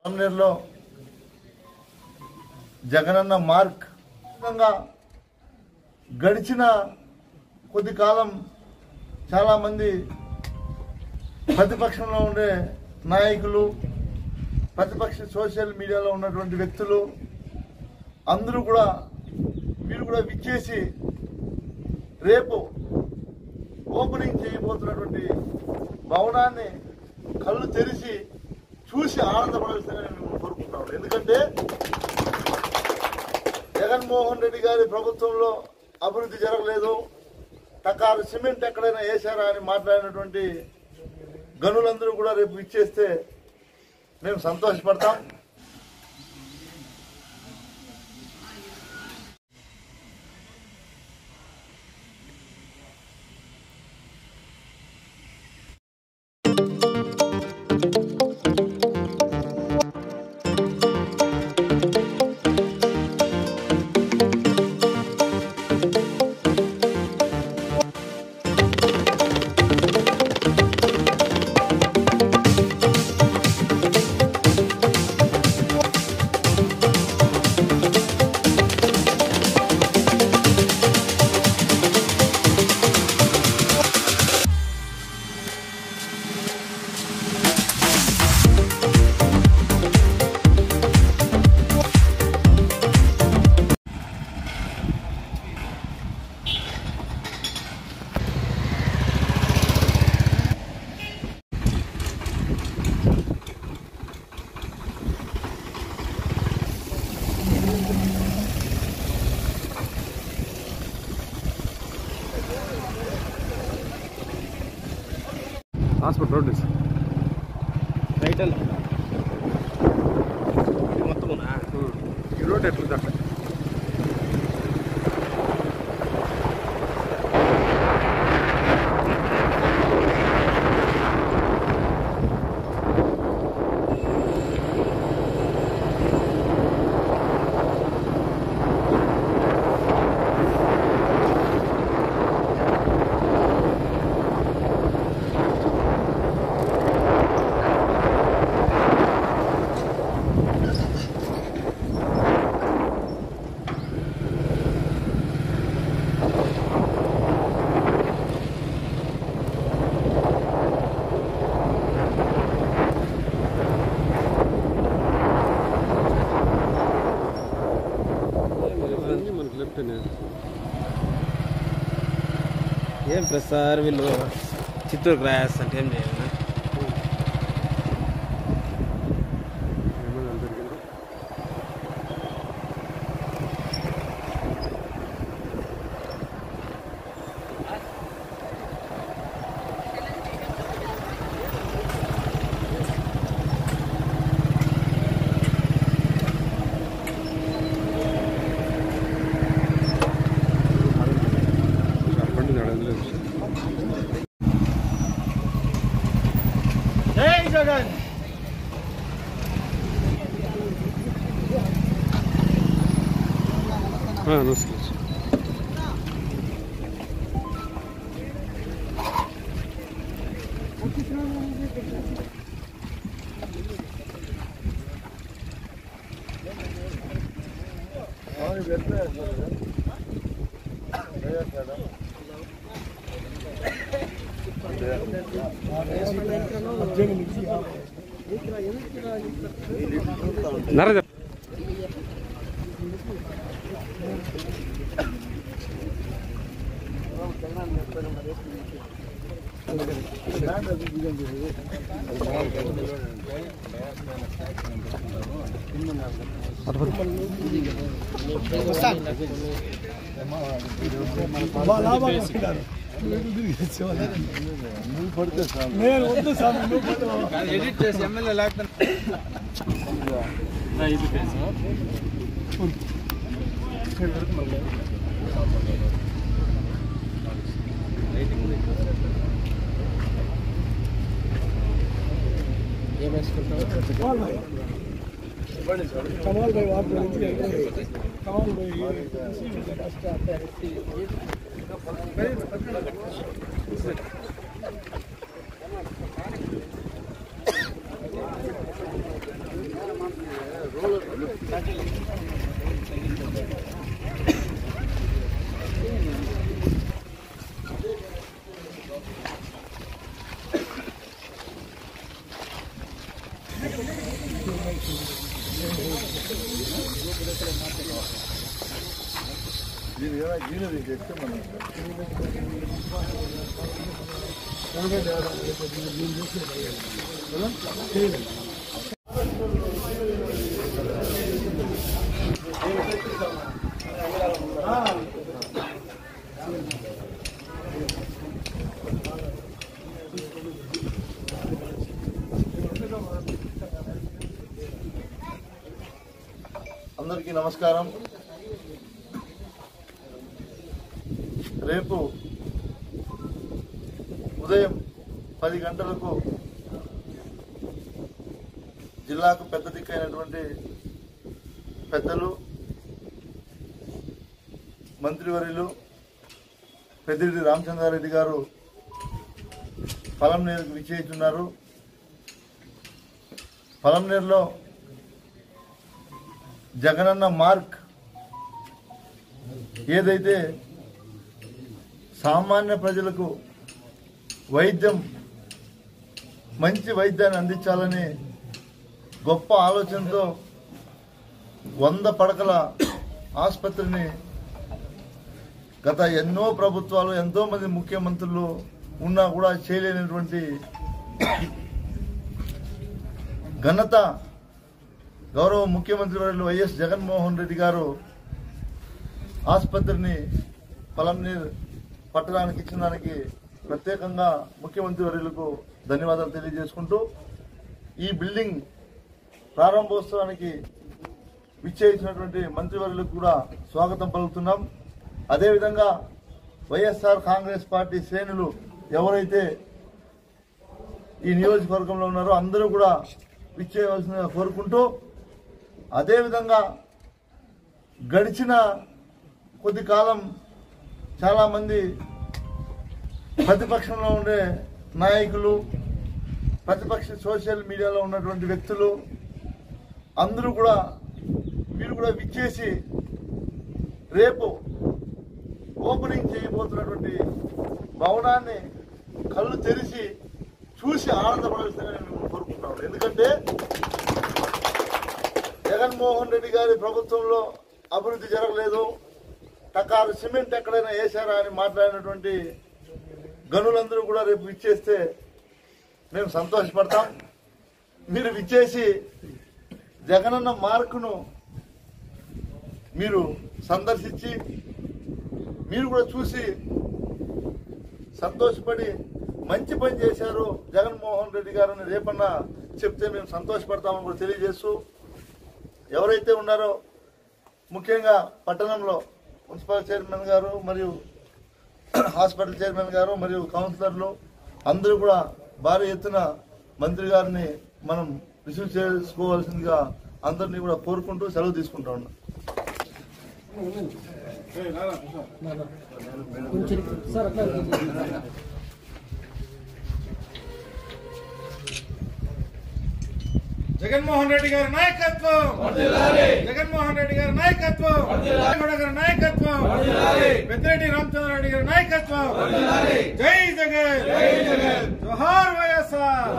ఆమ్నేర్లో Jagananna mark గడిచిన కొద్ది కాలం చాలామంది ప్రతిపక్షంలో ఉండే నాయకులు, ప్రతిపక్ష సోషల్ మీడియాలో ఉన్నటువంటి వ్యక్తులు అందరూ కూడా మీరు కూడా విచ్చేసి రేపు ఓపెనింగ్ చేయబోతున్నటువంటి భవనాన్ని కళ్ళు తెరిచి చూసి ఆనందపడాల్సిందిగా మేము కోరుకుంటాం. ఎందుకంటే జగన్మోహన్ రెడ్డి గారి ప్రభుత్వంలో అభివృద్ధి జరగలేదు, టకారు సిమెంట్ ఎక్కడైనా వేశారా అని మాట్లాడినటువంటి గనులందరూ కూడా రేపు ఇచ్చేస్తే మేము సంతోషపడతాం. హాస్పిటల్ రోడ్ రైట్ మొత్తం ఈ రోడ్ ఎట్లా అట్లా ఏం ప్రసార్ వీళ్ళు చిత్తూరుకు రాయేస్తంటే ఏం చేయాలి? జై జగన్. నమస్కారం. నరేంద్ర ఎడిట్ చేసి ఎమ్మెల్యే లేకపోతే कमाल भाई बात कमाल भाई అందరికీ నమస్కారం. రేపు ఉదయం 10 గంటలకు జిల్లాకు పెద్ద దిక్కైనటువంటి పెద్దలు మంత్రివర్యులు పెద్దిరెడ్డి రామచంద్రారెడ్డి గారు పలంనేరుకు విచ్చేస్తున్నారు. పలంనేరులో జగనన్న మార్క్ ఏదైతే సామాన్య ప్రజలకు వైద్యం మంచి వైద్యాన్ని అందించాలని గొప్ప ఆలోచనతో 100 పడకల ఆసుపత్రిని గత ఎన్నో ప్రభుత్వాలు ఎంతో మంది ముఖ్యమంత్రులు ఉన్నా కూడా చేయలేనటువంటి ఘనత గౌరవ ముఖ్యమంత్రి వర్యులు వైఎస్ జగన్మోహన్ రెడ్డి గారు ఆసుపత్రిని పలంనేరు పట్టడానికి ఇచ్చిన దానికి ప్రత్యేకంగా ముఖ్యమంత్రి వర్యులకు ధన్యవాదాలు తెలియజేసుకుంటూ ఈ బిల్డింగ్ ప్రారంభోత్సవానికి విచ్చేసినటువంటి మంత్రివర్యులకు కూడా స్వాగతం పలుకుతున్నాం. అదేవిధంగా వైఎస్ఆర్ కాంగ్రెస్ పార్టీ శ్రేణులు ఎవరైతే ఈ నియోజకవర్గంలో ఉన్నారో అందరూ కూడా విచ్చేయవలసిందిగా కోరుకుంటూ, అదేవిధంగా గడిచిన కొద్ది కాలం చాలామంది ప్రతిపక్షంలో ఉండే నాయకులు, ప్రతిపక్ష సోషల్ మీడియాలో ఉన్నటువంటి వ్యక్తులు అందరూ కూడా మీరు కూడా విచ్చేసి రేపు ఓపెనింగ్ చేయబోతున్నటువంటి భవనాన్ని కళ్ళు తెరిచి చూసి ఆనందపడాల్సిందిగా నేను కోరుకుంటున్నాను. ఎందుకంటే జగన్మోహన్ రెడ్డి గారి ప్రభుత్వంలో అభివృద్ధి జరగలేదు, టకారు సిమెంట్ ఎక్కడైనా వేశారా అని మాట్లాడినటువంటి గనులందరూ కూడా రేపు విచ్చేస్తే మేము సంతోషపడతాం. మీరు విచ్చేసి జగనన్న మార్కును మీరు సందర్శించి మీరు కూడా చూసి సంతోషపడి మంచి పని చేశారు జగన్మోహన్ రెడ్డి గారు అని రేపన్నా చెప్తే మేము సంతోషపడతామని కూడా తెలియజేస్తూ, ఎవరైతే ఉన్నారో ముఖ్యంగా పట్టణంలో మున్సిపల్ చైర్మన్ గారు మరియు హాస్పిటల్ చైర్మన్ గారు మరియు కౌన్సిలర్లు అందరూ కూడా భారీ ఎత్తున మంత్రి గారిని మనం రిసీవ్ చేసుకోవాల్సిందిగా అందరినీ కూడా కోరుకుంటూ సెలవు తీసుకుంటా ఉన్నాం. జగన్మోహన్ రెడ్డి గారి నాయకత్వం, జగన్మోహన్ రెడ్డి గారి నాయకత్వం, గారి నాయకత్వం, పెద్దిరెడ్డి రామచంద్రారెడ్డి గారి నాయకత్వం. జై జగన్, జోహార్ వైఎస్ఆర్.